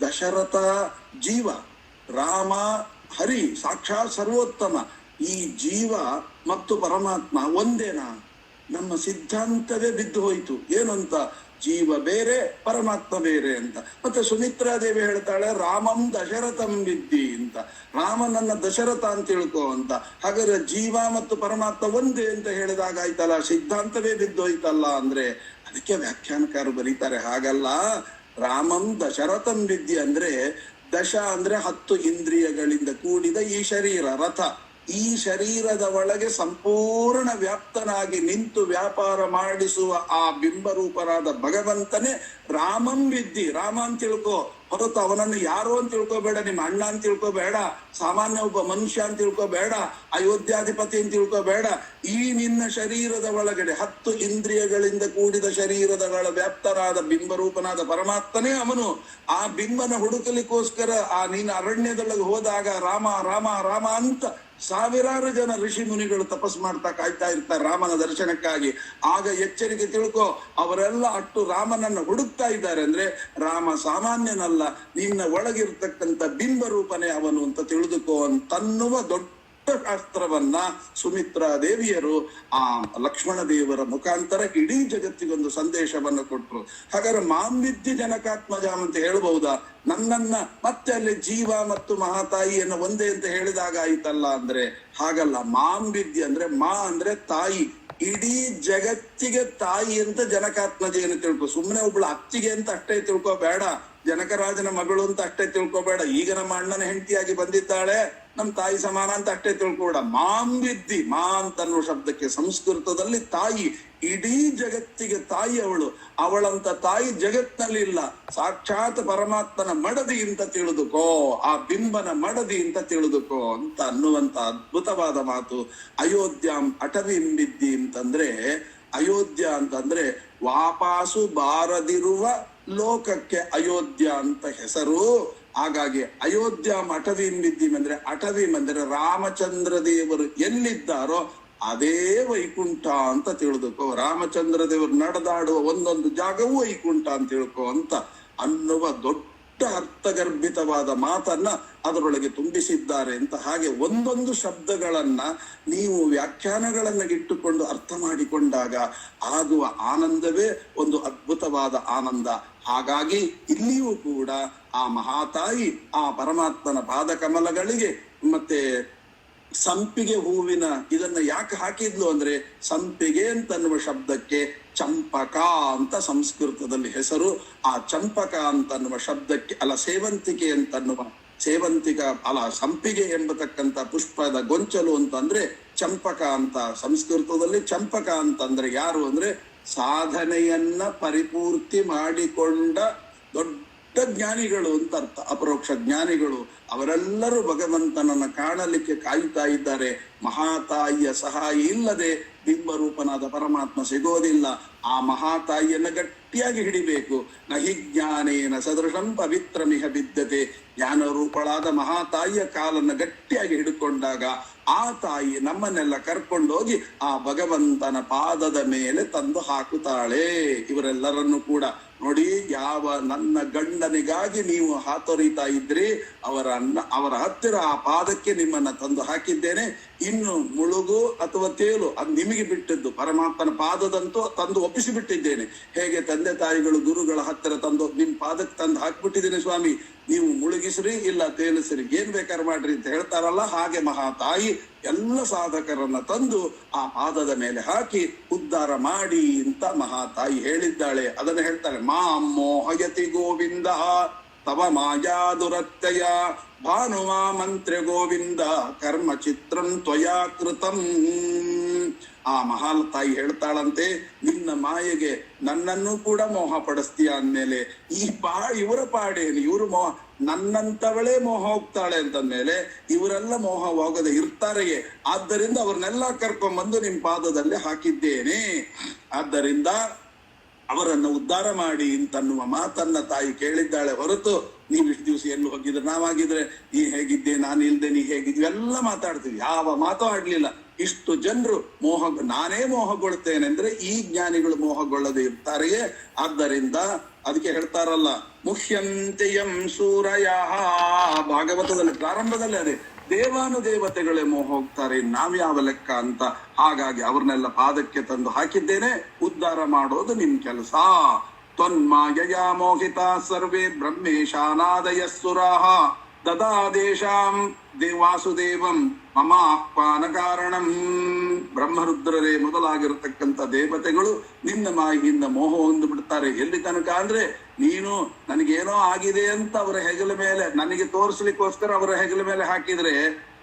B: ದಶರಥ ಜೀವ, ರಾಮ ಹರಿ ಸಾಕ್ಷಾತ್ ಸರ್ವೋತ್ತಮ. ಈ ಜೀವ ಮತ್ತು ಪರಮಾತ್ಮ ಒಂದೇನಾ? ನಮ್ಮ ಸಿದ್ಧಾಂತವೇ ಬಿದ್ದು ಹೋಯ್ತು. ಏನು ಅಂತ? ಜೀವ ಬೇರೆ, ಪರಮಾತ್ಮ ಬೇರೆ ಅಂತ. ಮತ್ತೆ ಸುಮಿತ್ರಾದೇವಿ ಹೇಳ್ತಾಳೆ ರಾಮಂ ದಶರಥಂ ವಿದ್ದಿ ಅಂತ, ರಾಮನನ್ನ ದಶರಥ ಅಂತ ತಿಳ್ಕೊ ಅಂತ. ಹಾಗಾದ್ರೆ ಜೀವ ಮತ್ತು ಪರಮಾತ್ಮ ಒಂದೇ ಅಂತ ಹೇಳಿದಾಗ ಆಯ್ತಲ್ಲ, ಸಿದ್ಧಾಂತವೇ ಬಿದ್ದೋಯ್ತಲ್ಲ ಅಂದ್ರೆ. ಅದಕ್ಕೆ ವ್ಯಾಖ್ಯಾನಕಾರರು ಬರೀತಾರೆ, ಹಾಗಲ್ಲ, ರಾಮಂ ದಶರಥಂ ವಿದ್ಯೆ ಅಂದ್ರೆ, ದಶ ಅಂದ್ರೆ 10 ಇಂದ್ರಿಯಗಳಿಂದ ಕೂಡಿದ ಈ ಶರೀರ ರಥ, ಈ ಶರೀರದ ಒಳಗೆ ಸಂಪೂರ್ಣ ವ್ಯಾಪ್ತನಾಗಿ ನಿಂತು ವ್ಯಾಪಾರ ಮಾಡಿಸುವ ಆ ಬಿಂಬರೂಪರಾದ ಭಗವಂತನೇ ರಾಮಂ ವಿದ್ಧಿ. ರಾಮ ಅಂತ ತಿಳ್ಕೊ, ಹೊರತು ಅವನನ್ನು ಯಾರೋ ಅಂತ ತಿಳ್ಕೊಬೇಡ, ನಿಮ್ಮ ಅಣ್ಣ ಅಂತ ತಿಳ್ಕೊಬೇಡ, ಸಾಮಾನ್ಯ ಒಬ್ಬ ಮನುಷ್ಯ ಅಂತ ತಿಳ್ಕೊಬೇಡ, ಅಯೋಧ್ಯಾಧಿಪತಿ ಅಂತ ತಿಳ್ಕೊಬೇಡ. ಈ ನಿನ್ನ ಶರೀರದ ಒಳಗಡೆ 10 ಇಂದ್ರಿಯಗಳಿಂದ ಕೂಡಿದ ಶರೀರದ ವ್ಯಾಪ್ತರಾದ ಬಿಂಬರೂಪನಾದ ಪರಮಾತ್ಮನೇ ಅವನು. ಆ ಬಿಂಬನ ಹುಡುಕಲಿಕ್ಕೋಸ್ಕರ ಆ ನೀನು ಅರಣ್ಯದೊಳಗೆ ಹೋದಾಗ ರಾಮ ರಾಮ ರಾಮ ಅಂತ ಸಾವಿರಾರು ಜನ ಋಷಿ ಮುನಿಗಳು ತಪಸ್ ಮಾಡ್ತಾ ಕಾಯ್ತಾ ಇರ್ತಾರೆ ರಾಮನ ದರ್ಶನಕ್ಕಾಗಿ. ಆಗ ಎಚ್ಚರಿಕೆ ತಿಳ್ಕೊ, ಅವರೆಲ್ಲ ಅಟ್ಟು ರಾಮನನ್ನ ಹುಡುಕ್ತಾ ಇದ್ದಾರೆ ಅಂದ್ರೆ ರಾಮ ಸಾಮಾನ್ಯನಲ್ಲ, ನಿನ್ನ ಒಳಗಿರ್ತಕ್ಕಂಥ ಬಿಂಬರೂಪನೇ ಅವನು ಅಂತ ತಿಳಿದುಕೋ ಅಂತನ್ನುವ ದೊಡ್ಡ ಶಾಸ್ತ್ರವನ್ನ ಸುಮಿತ್ರಾ ದೇವಿಯರು ಆ ಲಕ್ಷ್ಮಣ ದೇವರ ಮುಖಾಂತರ ಇಡೀ ಜಗತ್ತಿಗೊಂದು ಸಂದೇಶವನ್ನು ಕೊಟ್ರು. ಹಾಗಾದ್ರೆ ಮಾಂವಿದ್ಯ ಜನಕಾತ್ಮಜಾಮ್ ಅಂತ ಹೇಳ್ಬಹುದಾ? ನನ್ನನ್ನ ಮತ್ತೆ ಅಲ್ಲಿ ಜೀವ ಮತ್ತು ಮಹಾತಾಯಿಯನ್ನು ಒಂದೇ ಅಂತ ಹೇಳಿದಾಗ ಆಯ್ತಲ್ಲ ಅಂದ್ರೆ ಹಾಗಲ್ಲ. ಮಾಂವಿದ್ಯ ಅಂದ್ರೆ ಮಾ ಅಂದ್ರೆ ತಾಯಿ, ಇಡೀ ಜಗತ್ತಿಗೆ ತಾಯಿ ಅಂತ ಜನಕಾತ್ಮಜೆಯನ್ನು ತಿಳ್ಕೊ. ಸುಮ್ಮನೆ ಒಬ್ಳು ಅತ್ತಿಗೆ ಅಂತ ಅಷ್ಟೇ ತಿಳ್ಕೊಬೇಡ, ಜನಕರಾಜನ ಮಗಳು ಅಂತ ಅಷ್ಟೇ ತಿಳ್ಕೊಬೇಡ, ಈಗ ನಮ್ಮ ಅಣ್ಣನ ಹೆಂಡತಿಯಾಗಿ ಬಂದಿದ್ದಾಳೆ ನಮ್ ತಾಯಿ ಸಮಾನ ಅಂತ ಅಷ್ಟೇ ತಿಳ್ಕೊಬೇಡ. ಮಾಂವಿದ್ದಿ, ಮಾ ಅಂತನ್ನುವ ಶಬ್ದಕ್ಕೆ ಸಂಸ್ಕೃತದಲ್ಲಿ ತಾಯಿ, ಇಡೀ ಜಗತ್ತಿಗೆ ತಾಯಿ ಅವಳು. ಅವಳಂತ ತಾಯಿ ಜಗತ್ನಲ್ಲಿ ಇಲ್ಲ, ಸಾಕ್ಷಾತ್ ಪರಮಾತ್ಮನ ಮಡದಿ ಅಂತ ತಿಳಿದುಕೋ, ಆ ಬಿಂಬನ ಮಡದಿ ಅಂತ ತಿಳಿದುಕೋ ಅಂತ ಅನ್ನುವಂತ ಅದ್ಭುತವಾದ ಮಾತು. ಅಯೋಧ್ಯಾಂ ಅಟವಿಂ ವಿದ್ದಿ ಅಂತಂದ್ರೆ, ಅಯೋಧ್ಯ ಅಂತಂದ್ರೆ ವಾಪಾಸು ಬಾರದಿರುವ ಲೋಕಕ್ಕೆ ಅಯೋಧ್ಯ ಅಂತ ಹೆಸರು. ಹಾಗಾಗಿ ಅಯೋಧ್ಯ ಅಟವೀಂ ವಿದ್ಯೀಂ ಅಂದ್ರೆ, ಅಟವೀಂ ಅಂದ್ರೆ ರಾಮಚಂದ್ರ ದೇವರು ಎಲ್ಲಿದ್ದಾರೋ ಅದೇ ವೈಕುಂಠ ಅಂತ ತಿಳಿದುಕೋ. ರಾಮಚಂದ್ರ ದೇವರು ನಡೆದಾಡುವ ಒಂದೊಂದು ಜಾಗವೂ ವೈಕುಂಠ ಅಂತ ತಿಳ್ಕೊ ಅಂತ ಅನ್ನುವ ದೊಡ್ಡ ಅರ್ಥಗರ್ಭಿತವಾದ ಮಾತನ್ನ ಅದರೊಳಗೆ ತುಂಬಿಸಿದ್ದಾರೆ ಅಂತ. ಹಾಗೆ ಒಂದೊಂದು ಶಬ್ದಗಳನ್ನ ನೀವು ವ್ಯಾಖ್ಯಾನಗಳನ್ನ ಇಟ್ಟುಕೊಂಡು ಅರ್ಥ ಮಾಡಿಕೊಂಡಾಗ ಆಗುವ ಆನಂದವೇ ಒಂದು ಅದ್ಭುತವಾದ ಆನಂದ. ಹಾಗಾಗಿ ಇಲ್ಲಿಯೂ ಕೂಡ ಆ ಮಹಾತಾಯಿ ಆ ಪರಮಾತ್ಮನ ಪಾದಕಮಲಗಳಿಗೆ ಮತ್ತೆ ಸಂಪಿಗೆ ಹೂವಿನ ಇದನ್ನ ಯಾಕೆ ಹಾಕಿದ್ಲು ಅಂದ್ರೆ, ಸಂಪಿಗೆ ಅಂತನ್ನುವ ಶಬ್ದಕ್ಕೆ ಚಂಪಕ ಅಂತ ಸಂಸ್ಕೃತದಲ್ಲಿ ಹೆಸರು. ಆ ಚಂಪಕ ಅಂತನ್ನುವ ಶಬ್ದಕ್ಕೆ ಅಲ್ಲ, ಸೇವಂತಿಗೆ ಅಂತನ್ನುವ, ಸೇವಂತಿಕ ಅಲ್ಲ, ಸಂಪಿಗೆ ಎಂಬತಕ್ಕಂಥ ಪುಷ್ಪದ ಗೊಂಚಲು ಅಂತಂದ್ರೆ ಚಂಪಕ ಅಂತ ಸಂಸ್ಕೃತದಲ್ಲಿ. ಚಂಪಕ ಅಂತಂದ್ರೆ ಯಾರು ಅಂದ್ರೆ ಸಾಧನೆಯನ್ನ ಪರಿಪೂರ್ತಿ ಮಾಡಿಕೊಂಡ ದೊಡ್ಡ ಜ್ಞಾನಿಗಳು ಅಂತ ಅರ್ಥ, ಅಪರೋಕ್ಷ ಜ್ಞಾನಿಗಳು. ಅವರೆಲ್ಲರೂ ಭಗವಂತನನ್ನ ಕಾಣಲಿಕ್ಕೆ ಕಾಯ್ತಾ ಇದ್ದಾರೆ. ಮಹಾತಾಯಿಯ ಸಹಾಯ ಇಲ್ಲದೆ ಬಿಂಬರೂಪನಾದ ಪರಮಾತ್ಮ ಸಿಗೋದಿಲ್ಲ. ಆ ಮಹಾತಾಯಿಯನ್ನ ಗಟ್ಟಿಯಾಗಿ ಹಿಡಿಬೇಕು. ನಹಿ ಜ್ಞಾನೇನ ಸದೃಶಂ ಪವಿತ್ರಮಿಹ ಬಿದ್ಯತೆ. ಜ್ಞಾನರೂಪಳಾದ ಮಹಾತಾಯಿಯ ಕಾಲನ್ನ ಗಟ್ಟಿಯಾಗಿ ಹಿಡ್ಕೊಂಡಾಗ ಆ ತಾಯಿ ನಮ್ಮನ್ನೆಲ್ಲ ಕರ್ಕೊಂಡೋಗಿ ಆ ಭಗವಂತನ ಪಾದದ ಮೇಲೆ ತಂದು ಹಾಕುತ್ತಾಳೆ. ಇವರೆಲ್ಲರನ್ನು ಕೂಡ ನೋಡಿ, ಯಾವ ನನ್ನ ಗಂಡನಿಗಾಗಿ ನೀವು ಹಾತೊರಿತಾ ಇದ್ರಿ, ಅವರ ಹತ್ತಿರ ಆ ಪಾದಕ್ಕೆ ನಿಮ್ಮನ್ನ ತಂದು ಹಾಕಿದ್ದೇನೆ. ಇನ್ನು ಮುಳುಗು ಅಥವಾ ತೇಲು ಅದು ನಿಮಗೆ ಬಿಟ್ಟದ್ದು. ಪರಮಾತ್ಮನ ಪಾದದಂತೂ ತಂದು ಒಪ್ಪಿಸಿ ಬಿಟ್ಟಿದ್ದೇನೆ. ಹೇಗೆ ತಂದೆ ತಾಯಿಗಳು ಗುರುಗಳ ಹತ್ತಿರ ತಂದು ನಿಮ್ ಪಾದಕ್ಕೆ ತಂದು ಹಾಕ್ಬಿಟ್ಟಿದ್ದೇನೆ ಸ್ವಾಮಿ, ನೀವು ಮುಳುಗಿಸ್ರಿ ಇಲ್ಲ ತೇಲಿಸ್ರಿ, ಏನ್ ಬೇಕಾದ್ರೆ ಮಾಡ್ರಿ ಅಂತ ಹೇಳ್ತಾರಲ್ಲ, ಹಾಗೆ ಮಹಾತಾಯಿ ಎಲ್ಲ ಸಾಧಕರನ್ನ ತಂದು ಆ ಪಾದದ ಮೇಲೆ ಹಾಕಿ ಉದ್ಧಾರ ಮಾಡಿ ಅಂತ ಮಹಾತಾಯಿ ಹೇಳಿದ್ದಾಳೆ. ಅದನ್ನ ಹೇಳ್ತಾಳೆ, ಮಾಂ ಮೋಹಯತಿ ಗೋವಿಂದ ತವ ಮಾಯಾ ದುರತ್ಯಯ ಭಾನುಮಾ ಮಂತ್ರ ಗೋವಿಂದ ಕರ್ಮ ಚಿತ್ರಂ ತ್ವಯಾ ಕೃತಂ. ಆ ಮಹಾಲ್ ತಾಯಿ ಹೇಳ್ತಾಳಂತೆ, ನಿನ್ನ ಮಾಯೆಗೆ ನನ್ನನ್ನು ಕೂಡ ಮೋಹ ಪಡಿಸ್ತೀಯ ಅಂದ್ಮೇಲೆ ಇವರ ಪಾಡೇನು, ಇವರು ಮೋಹ, ನನ್ನಂತವಳೇ ಮೋಹ ಹೋಗ್ತಾಳೆ ಅಂತಂದ್ಮೇಲೆ ಇವರೆಲ್ಲ ಮೋಹ ಹೋಗದೆ ಇರ್ತಾರೆಯೇ. ಆದ್ದರಿಂದ ಅವ್ರನ್ನೆಲ್ಲ ಕರ್ಕೊಂಡ್ಬಂದು ನಿಮ್ ಪಾದದಲ್ಲಿ ಹಾಕಿದ್ದೇನೆ. ಆದ್ದರಿಂದ ಅವರನ್ನು ಉದ್ಧಾರ ಮಾಡಿ ಅಂತನ್ನುವ ಮಾತನ್ನ ತಾಯಿ ಕೇಳಿದ್ದಾಳೆ ಹೊರತು, ನೀವು ಇಷ್ಟು ದಿವಸ ಎಲ್ಲಿ ಹೋಗಿದ್ರೆ, ನಾವಾಗಿದ್ರೆ ನೀ ಹೇಗಿದ್ದೆ, ನಾನು ಇಲ್ದೆ ನೀ ಹೇಗಿದ್ವಿ ಎಲ್ಲ ಮಾತಾಡ್ತೀವಿ, ಯಾವ ಮಾತು ಆಡ್ಲಿಲ್ಲ. ಇಷ್ಟು ಜನರು ನಾನೇ ಮೋಹಗೊಳ್ತೇನೆ ಅಂದ್ರೆ ಈ ಜ್ಞಾನಿಗಳು ಮೋಹಗೊಳ್ಳದೆ ಇರ್ತಾರೆಯೇ. ಆದ್ದರಿಂದ ಅದಕ್ಕೆ ಹೇಳ್ತಾರಲ್ಲ, ಮುಹ್ಯಂತೆಯಂ ಸೂರಯ, ಭಾಗವತದಲ್ಲಿ ಪ್ರಾರಂಭದಲ್ಲಿ ಅದೇ ದೇವಾನುದೇವತೆಗಳೇ ಮೋಹ ಹೋಗ್ತಾರೆ, ನಾವ್ಯಾವ ಲೆಕ್ಕ ಅಂತ. ಹಾಗಾಗಿ ಅವ್ರನ್ನೆಲ್ಲ ಪಾದಕ್ಕೆ ತಂದು ಹಾಕಿದ್ದೇನೆ, ಉದ್ಧಾರ ಮಾಡೋದು ನಿಮ್ ಕೆಲಸ. ತ್ವನ್ಮಾಯಯ ಮೋಹಿತ ಸರ್ವೇ ಬ್ರಹ್ಮೇಶಾನಾದಯ ಸುರಾಹ ದದಾದೇಶಾಂ ದೇವಾಸುದೇವಂ ಮಮ ಆಹ್ವಾನ ಕಾರಣಂ. ಬ್ರಹ್ಮರುದ್ರರೇ ಮೊದಲಾಗಿರತಕ್ಕಂಥ ದೇವತೆಗಳು ನಿನ್ನ ಮಾಯಿಯಿಂದ ಮೋಹ ಹೊಂದು ಬಿಡ್ತಾರೆ. ಎಲ್ಲಿ ತನಕ ಅಂದ್ರೆ, ನೀನು ನನಗೇನೋ ಆಗಿದೆ ಅಂತ ಅವರ ಹೆಗಲ ಮೇಲೆ, ನನಗೆ ತೋರಿಸ್ಲಿಕ್ಕೋಸ್ಕರ ಅವರ ಹೆಗಲ ಮೇಲೆ ಹಾಕಿದ್ರೆ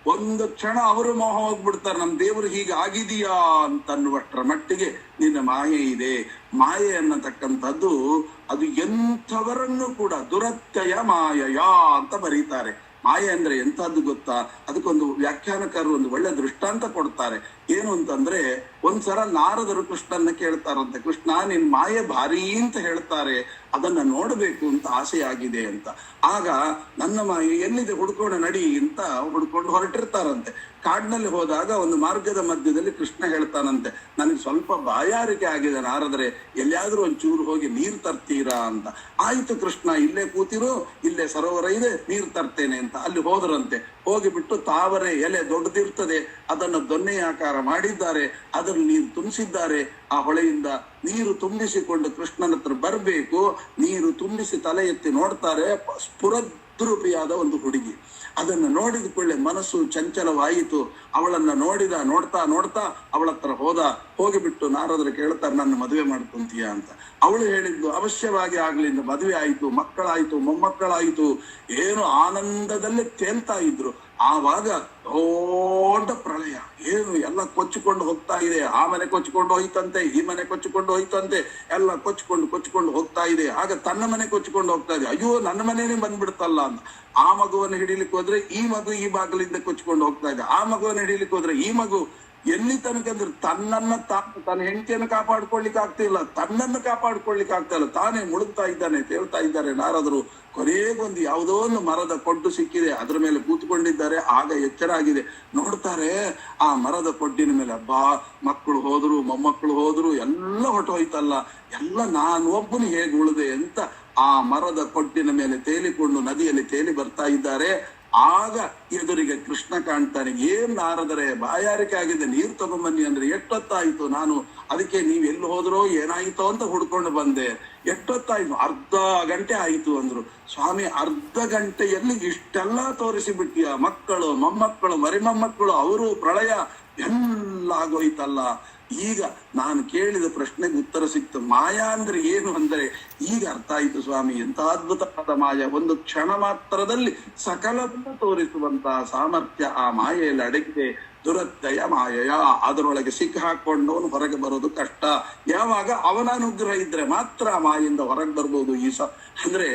B: ಒಂದು ಕ್ಷಣ ಅವರು ಮೋಹ ಹೋಗ್ಬಿಡ್ತಾರೆ, ನಮ್ ದೇವರು ಹೀಗೆ ಆಗಿದೆಯಾ ಅಂತನ್ನುವಷ್ಟರ ಮಟ್ಟಿಗೆ ನಿನ್ನ ಮಾಯೆ ಇದೆ. ಮಾಯೆ ಅನ್ನತಕ್ಕಂಥದ್ದು ಅದು ಎಂಥವರನ್ನು ಕೂಡ ದುರತ್ಯಯ ಮಾಯಯ ಅಂತ ಬರೀತಾರೆ. ಮಾಯೆ ಅಂದ್ರೆ ಎಂತದ್ದು ಗೊತ್ತಾ? ಅದಕ್ಕೊಂದು ವ್ಯಾಖ್ಯಾನಕಾರರು ಒಂದು ಒಳ್ಳೆ ದೃಷ್ಟಾಂತ ಕೊಡ್ತಾರೆ. ಏನು ಅಂತಂದ್ರೆ, ಒಂದ್ಸಲ ನಾರದರು ಕೃಷ್ಣನ್ನ ಕೇಳ್ತಾರಂತೆ, ಕೃಷ್ಣ ನಿನ್ ಮಾಯೆ ಭಾರಿ ಅಂತ ಹೇಳ್ತಾರೆ, ಅದನ್ನ ನೋಡ್ಬೇಕು ಅಂತ ಆಸೆ ಆಗಿದೆ ಅಂತ. ಆಗ ನನ್ನ ಮಾಯೆ ಎಲ್ಲಿದೆ ಹುಡ್ಕೊಂಡು ನಡಿ ಅಂತ ಹುಡ್ಕೊಂಡು ಹೊರಟಿರ್ತಾರಂತೆ. ಕಾಡಿನಲ್ಲಿ ಹೋದಾಗ ಒಂದು ಮಾರ್ಗದ ಮಧ್ಯದಲ್ಲಿ ಕೃಷ್ಣ ಹೇಳ್ತಾನಂತೆ, ನನಗೆ ಸ್ವಲ್ಪ ಬಾಯಾರಿಕೆ ಆಗಿದೆ ನಾರದ್ರೆ, ಎಲ್ಲಿಯಾದ್ರೂ ಒಂಚೂರು ಹೋಗಿ ನೀರ್ ತರ್ತೀರಾ ಅಂತ. ಆಯ್ತು ಕೃಷ್ಣ, ಇಲ್ಲೇ ಕೂತಿರು, ಇಲ್ಲೇ ಸರೋವರ ಇದೆ, ನೀರ್ ತರ್ತೇನೆ ಅಂತ ಅಲ್ಲಿ ಹೋದ್ರಂತೆ. ಹೋಗಿಬಿಟ್ಟು ತಾವರೆ ಎಲೆ ದೊಡ್ಡದಿರ್ತದೆ, ಅದನ್ನ ದೊನ್ನೆ ಆಕಾರ ಮಾಡಿದ್ದಾರೆ, ಅದರಲ್ಲಿ ನೀರು ತುಂಬಿಸಿದ್ದಾರೆ. ಆ ಹೊಳೆಯಿಂದ ನೀರು ತುಂಬಿಸಿಕೊಂಡು ಕೃಷ್ಣನ ಹತ್ರ ಬರ್ಬೇಕು. ನೀರು ತುಂಬಿಸಿ ತಲೆ ಎತ್ತಿ ನೋಡ್ತಾರೆ, ಸ್ಫುರದ್ರೂಪಿಯಾದ ಒಂದು ಹುಡುಗಿ. ಅದನ್ನ ನೋಡಿದ ಕೂಡಲೇ ಮನಸ್ಸು ಚಂಚಲವಾಯಿತು. ಅವಳನ್ನ ನೋಡ್ತಾ ನೋಡ್ತಾ ಅವಳ ಹತ್ರ ಹೋಗಿಬಿಟ್ಟು ನಾರದರು ಕೇಳ್ತಾರೆ, ನನ್ನ ಮದುವೆ ಮಾಡ್ಕೊಂತೀಯ ಅಂತ. ಅವಳು ಹೇಳಿದ್ದು, ಅವಶ್ಯವಾಗಿ ಆಗ್ಲಿ, ಮದುವೆ ಆಯ್ತು, ಮಕ್ಕಳಾಯ್ತು, ಮೊಮ್ಮಕ್ಕಳಾಯ್ತು, ಏನು ಆನಂದದಲ್ಲೇ ತೇಲ್ತಾ ಇದ್ರು. ಆವಾಗ ದೊಡ್ಡ ಪ್ರಳಯ, ಏನು ಎಲ್ಲ ಕೊಚ್ಚಿಕೊಂಡು ಹೋಗ್ತಾ ಇದೆ. ಆ ಮನೆ ಕೊಚ್ಚಿಕೊಂಡು ಹೋಯ್ತಂತೆ, ಈ ಮನೆ ಕೊಚ್ಚಿಕೊಂಡು ಹೋಯ್ತಂತೆ, ಎಲ್ಲ ಕೊಚ್ಚಿಕೊಂಡು ಹೋಗ್ತಾ ಇದೆ. ಆಗ ತನ್ನ ಮನೆ ಕೊಚ್ಚಿಕೊಂಡು ಹೋಗ್ತಾ ಇದೆ. ಅಯ್ಯೋ, ನನ್ನ ಮನೇನೆ ಬಂದ್ಬಿಡ್ತಲ್ಲ ಅಂತ. ಆ ಮಗುವನ್ನು ಹಿಡಿಲಿಕ್ಕೆ ಹೋದ್ರೆ ಈ ಮಗು ಈ ಬಾಗಿಲಿಂದ ಕೊಚ್ಚಿಕೊಂಡು ಹೋಗ್ತಾ ಇದೆ. ಆ ಮಗುವನ್ನು ಹಿಡಿಲಿಕ್ಕೆ ಹೋದ್ರೆ ಈ ಮಗು. ಎಲ್ಲಿ ತನಕ ಅಂದ್ರೆ ತನ್ನ ಹೆಂಡತಿಯನ್ನು ಕಾಪಾಡ್ಕೊಳ್ಲಿಕ್ಕೆ ಆಗ್ತಿಲ್ಲ, ತನ್ನನ್ನು ಕಾಪಾಡ್ಕೊಳ್ಲಿಕ್ಕೆ ಆಗ್ತಾ ಇಲ್ಲ, ತಾನೇ ಮುಳುಗ್ತಾ ಇದ್ದಾನೆ, ತೇಳ್ತಾ ಇದ್ದಾರೆ ನಾರದರು. ಕೊನೆಗೊಂದು ಯಾವುದೋ ಒಂದು ಮರದ ಕೊಡ್ಡು ಸಿಕ್ಕಿದೆ, ಅದ್ರ ಮೇಲೆ ಕೂತ್ಕೊಂಡಿದ್ದಾರೆ. ಆಗ ಎಚ್ಚರ ಆಗಿದೆ, ನೋಡ್ತಾರೆ ಆ ಮರದ ಕೊಡ್ಡಿನ ಮೇಲೆ, ಅಬ್ಬಾ, ಮಕ್ಕಳು ಹೋದ್ರು, ಮೊಮ್ಮಕ್ಕಳು ಹೋದ್ರು, ಎಲ್ಲ ಹೊಟ್ಟೋಯ್ತಲ್ಲ, ಎಲ್ಲ ನಾನು ಒಬ್ಬನು ಹೇಗೆ ಉಳಿದೆ ಅಂತ ಆ ಮರದ ಕೊಡ್ಡಿನ ಮೇಲೆ ತೇಲಿಕೊಂಡು ನದಿಯಲ್ಲಿ ತೇಲಿ ಬರ್ತಾ ಇದ್ದಾರೆ. ಆಗ ಎದುರಿಗೆ ಕೃಷ್ಣ ಕಾಣ್ತಾನೆ. ಏನ್ ನಾರದರೆ, ಬಾಯಾರಿಕೆ ಆಗಿದೆ, ನೀರು ತಗೊಂಬನ್ನಿ ಅಂದ್ರೆ, ಎಷ್ಟೊತ್ತಾಯ್ತು, ನಾನು ಅದಕ್ಕೆ ನೀವ್ ಎಲ್ಲಿ ಹೋದ್ರೋ ಏನಾಯ್ತೋ ಅಂತ ಹುಡ್ಕೊಂಡು ಬಂದೆ. ಎಷ್ಟೊತ್ತಾಯ್ತು? ಅರ್ಧ ಗಂಟೆ ಆಯ್ತು ಅಂದ್ರು. ಸ್ವಾಮಿ, ಅರ್ಧ ಗಂಟೆಯಲ್ಲಿ ಇಷ್ಟೆಲ್ಲ ತೋರಿಸಿ ಬಿಟ್ಟಿಯ, ಮಕ್ಕಳು, ಮೊಮ್ಮಕ್ಕಳು, ಮರಿಮೊಮ್ಮಕ್ಕಳು, ಅವರು, ಪ್ರಳಯ ಎಲ್ಲ ಆಗೋಯ್ತಲ್ಲ. ಈಗ ನಾನು ಕೇಳಿದ ಪ್ರಶ್ನೆಗೆ ಉತ್ತರ ಸಿಕ್ತು. ಮಾಯಾ ಅಂದ್ರೆ ಏನು ಅಂದರೆ ಈಗ ಅರ್ಥ ಆಯ್ತು ಸ್ವಾಮಿ, ಎಂತ ಅದ್ಭುತವಾದ ಮಾಯ. ಒಂದು ಕ್ಷಣ ಮಾತ್ರದಲ್ಲಿ ಸಕಲವನ್ನು ತೋರಿಸುವಂತಹ ಸಾಮರ್ಥ್ಯ ಆ ಮಾಯೆಯಲ್ಲಿ ಅಡಗಿದೆ. ದುರತ್ಯಯ ಮಾಯಯ, ಅದರೊಳಗೆ ಸಿಕ್ಕಾಕೊಂಡವನು ಹೊರಗೆ ಬರೋದು ಕಷ್ಟ. ಯಾವಾಗ ಅವನ ಅನುಗ್ರಹ ಇದ್ರೆ ಮಾತ್ರ ಆ ಮಾಯಿಂದ ಹೊರಗೆ ಬರ್ಬೋದು. ಅಂದ್ರೆ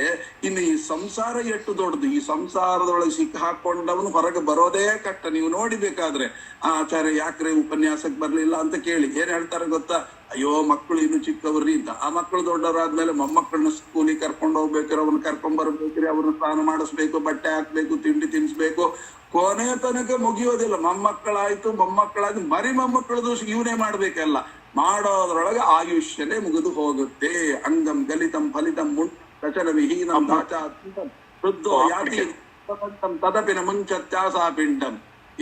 B: ಇನ್ನು ಈ ಸಂಸಾರ ಎಷ್ಟು ದೊಡ್ಡದು, ಈ ಸಂಸಾರದೊಳಗೆ ಸಿಕ್ಕಾಕೊಂಡವನು ಹೊರಗೆ ಬರೋದೇ ಕಷ್ಟ. ನೀವು ನೋಡಿಬೇಕಾದ್ರೆ ಆಚಾರ್ಯ ಯಾಕ್ರೆ ಉಪನ್ಯಾಸಕ್ಕೆ ಬರ್ಲಿಲ್ಲ ಅಂತ ಕೇಳಿ ಏನ್ ಹೇಳ್ತಾರೆ ಗೊತ್ತಾ? ಅಯ್ಯೋ, ಮಕ್ಕಳು ಇನ್ನು ಚಿಕ್ಕವ್ರಿ ಅಂತ. ಆ ಮಕ್ಕಳು ದೊಡ್ಡವರಾದ್ಮೇಲೆ ಮೊಮ್ಮಕ್ಕಳನ್ನ ಸ್ಕೂಲಿಗೆ ಕರ್ಕೊಂಡು ಹೋಗ್ಬೇಕ್ರಿ, ಅವ್ರನ್ನ ಕರ್ಕೊಂಡ್ ಬರ್ಬೇಕ್ರಿ, ಅವ್ರನ್ನ ಸ್ನಾನ ಮಾಡಿಸ್ಬೇಕು, ಬಟ್ಟೆ ಹಾಕ್ಬೇಕು, ತಿಂಡಿ ತಿನ್ಸ್ಬೇಕು. ಕೊನೆ ತನಕ ಮುಗಿಯೋದಿಲ್ಲ. ಮೊಮ್ಮಕ್ಕಳಾಯ್ತು, ಮರಿ ಮೊಮ್ಮಕ್ಕಳದು ಇವನೇ ಮಾಡ್ಬೇಕಲ್ಲ. ಮಾಡೋದ್ರೊಳಗೆ ಆಯುಷ್ಯನೇ ಮುಗಿದು ಹೋಗುತ್ತೆ. ಅಂಗಂ ಗಲಿತಂ ಫಲಿತಂ ದಶನ ವಿಹೀನಂ ವೃದ್ಧೋ ಯಾತಿ ತದಪಿನ ಮುಂಚತ್ಯಾಸಾ ಪಿಂಡಂ.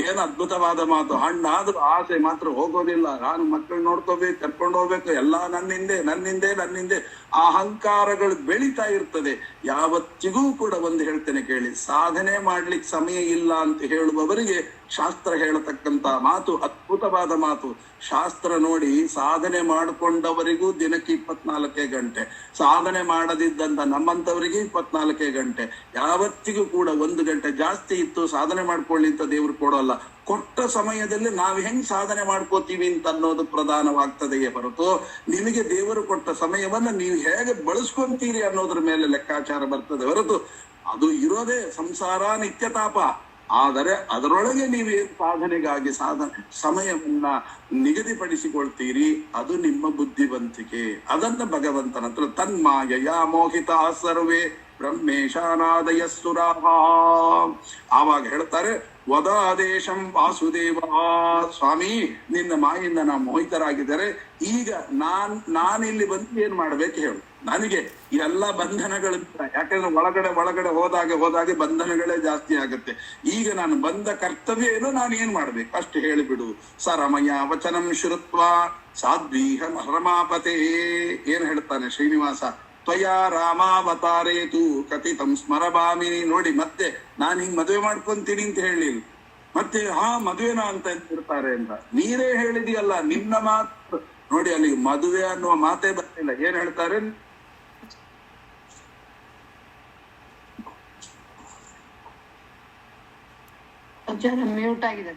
B: ಏನ್ ಅದ್ಭುತವಾದ ಮಾತು. ಹಣ್ಣಾದ್ರೂ ಆಸೆ ಮಾತ್ರ ಹೋಗೋದಿಲ್ಲ. ನಾನು ಮಕ್ಕಳು ನೋಡ್ಕೋಬೇಕು, ಕರ್ಕೊಂಡು ಹೋಗ್ಬೇಕು, ಎಲ್ಲ ನನ್ನಿಂದೆ ಅಹಂಕಾರಗಳು ಬೆಳೀತಾ ಇರ್ತದೆ. ಯಾವತ್ತಿಗೂ ಕೂಡ ಒಂದು ಹೇಳ್ತೇನೆ ಕೇಳಿ, ಸಾಧನೆ ಮಾಡ್ಲಿಕ್ಕೆ ಸಮಯ ಇಲ್ಲ ಅಂತ ಹೇಳುವವರಿಗೆ ಶಾಸ್ತ್ರ ಹೇಳತಕ್ಕಂತ ಮಾತು ಅದ್ಭುತವಾದ ಮಾತು. ಶಾಸ್ತ್ರ ನೋಡಿ, ಸಾಧನೆ ಮಾಡಿಕೊಂಡವರಿಗೂ ದಿನಕ್ಕೆ 24 ಗಂಟೆ, ಸಾಧನೆ ಮಾಡದಿದ್ದಂತ ನಮ್ಮಂತವರಿಗೆ 24 ಗಂಟೆ. ಯಾವತ್ತಿಗೂ ಕೂಡ 1 ಗಂಟೆ ಜಾಸ್ತಿ ಇತ್ತು ಸಾಧನೆ ಮಾಡ್ಕೊಳ್ಳಿ ಅಂತ ದೇವ್ರು ಕೊಡೋಲ್ಲ. ಕೊಟ್ಟ ಸಮಯದಲ್ಲಿ ನಾವು ಹೆಂಗ್ ಸಾಧನೆ ಮಾಡ್ಕೋತೀವಿ ಅಂತ ಅನ್ನೋದು ಪ್ರಧಾನವಾಗ್ತದೆಯೇ ಹೊರತು, ನಿಮಗೆ ದೇವರು ಕೊಟ್ಟ ಸಮಯವನ್ನ ನೀವು ಹೇಗೆ ಬಳಸ್ಕೊಂತೀರಿ ಅನ್ನೋದ್ರ ಮೇಲೆ ಲೆಕ್ಕಾಚಾರ ಬರ್ತದೆ ಹೊರತು, ಅದು ಇರೋದೇ ಸಂಸಾರ ನಿತ್ಯತಾಪ. ಆದರೆ ಅದರೊಳಗೆ ನೀವೇನು ಸಾಧನೆಗಾಗಿ ಸಮಯವನ್ನ ನಿಗದಿಪಡಿಸಿಕೊಳ್ತೀರಿ, ಅದು ನಿಮ್ಮ ಬುದ್ಧಿವಂತಿಕೆ. ಅದನ್ನ ಭಗವಂತನ ಹತ್ರ ತನ್ಮಾಯಯ ಮೋಹಿತ ಸರ್ವೇ ಬ್ರಹ್ಮೇಶಾನಾದಯ ಸುರಾಹ. ಆವಾಗ ಹೇಳ್ತಾರೆ, ವದಾದೇಶಂ ವಾಸುದೇವ. ಸ್ವಾಮಿ, ನಿನ್ನ ಮಾಯಿಂದ ನಾವು ಮೋಹಿತರಾಗಿದ್ದಾರೆ. ಈಗ ನಾನಿಲ್ಲಿ ಬಂದು ಏನ್ ಮಾಡ್ಬೇಕು ಹೇಳು. ನನಗೆ ಎಲ್ಲ ಬಂಧನಗಳು, ಯಾಕಂದ್ರೆ ಒಳಗಡೆ ಹೋದಾಗೆ ಬಂಧನಗಳೇ ಜಾಸ್ತಿ ಆಗುತ್ತೆ. ಈಗ ನಾನು ಬಂದ ಕರ್ತವ್ಯ ಏನು, ನಾನು ಏನ್ ಮಾಡ್ಬೇಕು ಅಷ್ಟು ಹೇಳಿಬಿಡು. ಸರಮಯ ವಚನಂ ಶ್ರುತ್ವ ಸಾಧ್ವೀಹ ರಮಾಪತೆ. ಏನ್ ಹೇಳ್ತಾನೆ ಶ್ರೀನಿವಾಸ, ತ್ವಯಾ ರಾಮಾವತಾರೇತು ಕಥಿತಂ ಸ್ಮರಭಾಮಿನಿ. ನೋಡಿ, ಮತ್ತೆ ನಾನು ಹಿಂಗ್ ಮದುವೆ ಮಾಡ್ಕೊಂತೀನಿ ಅಂತ ಹೇಳಿಲ್ಲ, ಮತ್ತೆ ಮದುವೆನಾ ಅಂತ ಇರ್ತಾರೆ ಅಂತ ನೀರೇ ಹೇಳಿದೆಯಲ್ಲ. ನಿನ್ನ ಮಾತು ನೋಡಿ, ಅಲ್ಲಿ ಮದುವೆ ಅನ್ನುವ ಮಾತೇ ಬರ್ತಿಲ್ಲ. ಏನ್ ಹೇಳ್ತಾರೆ,
A: ಆಚಾರ್ಯ ಮ್ಯೂಟ್ ಆಗಿದೆ.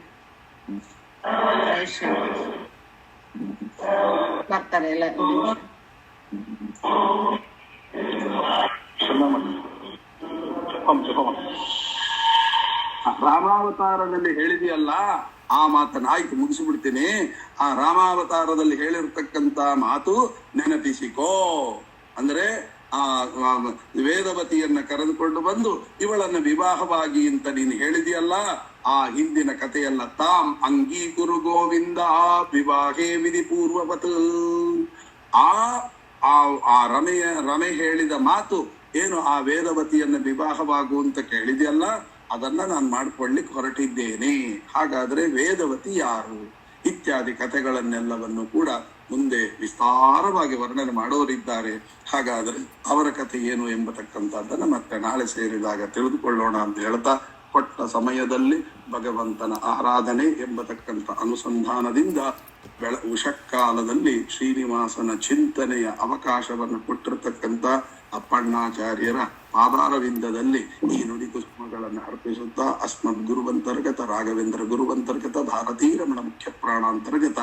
A: ಬರ್ತಾರೆ ಎಲ್ಲ.
B: ರಾಮಾವತಾರದಲ್ಲಿ ಹೇಳಿದೆಯಲ್ಲ ಆ ಮಾತನ್ನ ಆಯ್ತು ಮುಗಿಸಿಬಿಡ್ತೀನಿ. ಆ ರಾಮಾವತಾರದಲ್ಲಿ ಹೇಳಿರ್ತಕ್ಕಂತ ಮಾತು ನೆನಪಿಸಿಕೋ ಅಂದ್ರೆ ಆ ವೇದವತಿಯನ್ನ ಕರೆದುಕೊಂಡು ಬಂದು ಇವಳನ್ನ ವಿವಾಹವಾಗಿ ಅಂತ ನೀನು ಹೇಳಿದೆಯಲ್ಲ, ಆ ಹಿಂದಿನ ಕಥೆಯಲ್ಲ. ತಾಮ್ ಅಂಗೀಕುರು ಗೋವಿಂದ ವಿವಾಹೇ ವಿಧಿ ಪೂರ್ವವತ್. ಆ ರಮೆ ಹೇಳಿದ ಮಾತು ಏನು, ಆ ವೇದವತಿಯನ್ನ ವಿವಾಹವಾಗು ಅಂತ ಕೇಳಿದೆಯಲ್ಲ, ಅದನ್ನ ನಾನು ಮಾಡ್ಕೊಳ್ಳಿಕ್ ಹೊರಟಿದ್ದೇನೆ. ಹಾಗಾದ್ರೆ ವೇದವತಿ ಯಾರು ಇತ್ಯಾದಿ ಕಥೆಗಳನ್ನೆಲ್ಲವನ್ನು ಕೂಡ ಮುಂದೆ ವಿಸ್ತಾರವಾಗಿ ವರ್ಣನೆ ಮಾಡೋರಿದ್ದಾರೆ. ಹಾಗಾದ್ರೆ ಅವರ ಕಥೆ ಏನು ಎಂಬತಕ್ಕಂಥದ್ದನ್ನ ಮತ್ತೆ ನಾಳೆ ಸೇರಿದಾಗ ತಿಳಿದುಕೊಳ್ಳೋಣ ಅಂತ ಹೇಳ್ತಾ, ಕೊಟ್ಟ ಸಮಯದಲ್ಲಿ ಭಗವಂತನ ಆರಾಧನೆ ಎಂಬತಕ್ಕಂಥ ಅನುಸಂಧಾನದಿಂದ ಉಷಕ್ಕಾಲದಲ್ಲಿ ಶ್ರೀನಿವಾಸನ ಚಿಂತನೆಯ ಅವಕಾಶವನ್ನು ಕೊಟ್ಟಿರತಕ್ಕಂಥ ಅಪ್ಪಣ್ಣಾಚಾರ್ಯರ ಪಾದಾರವಿಂದದಲ್ಲಿ ಈ ನುಡಿ ಕುಸುಮಗಳನ್ನು ಅರ್ಪಿಸುತ್ತಾ, ಅಸ್ಮದ್ ಗುರುವಂತರ್ಗತ ರಾಘವೇಂದ್ರ ಗುರುವಂತರ್ಗತ ಭಾರತೀ ರಮಣ ಮುಖ್ಯ ಪ್ರಾಣಾಂತರ್ಗತ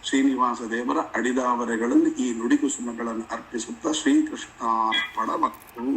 B: ಶ್ರೀನಿವಾಸ ದೇವರ ಅಡಿದಾವರೆಗಳಲ್ಲಿ ಈ ನುಡಿ ಕುಸುಮಗಳನ್ನು ಅರ್ಪಿಸುತ್ತಾ ಶ್ರೀಕೃಷ್ಣಾರ್ಪಣ ಮಕ್ಕಳು.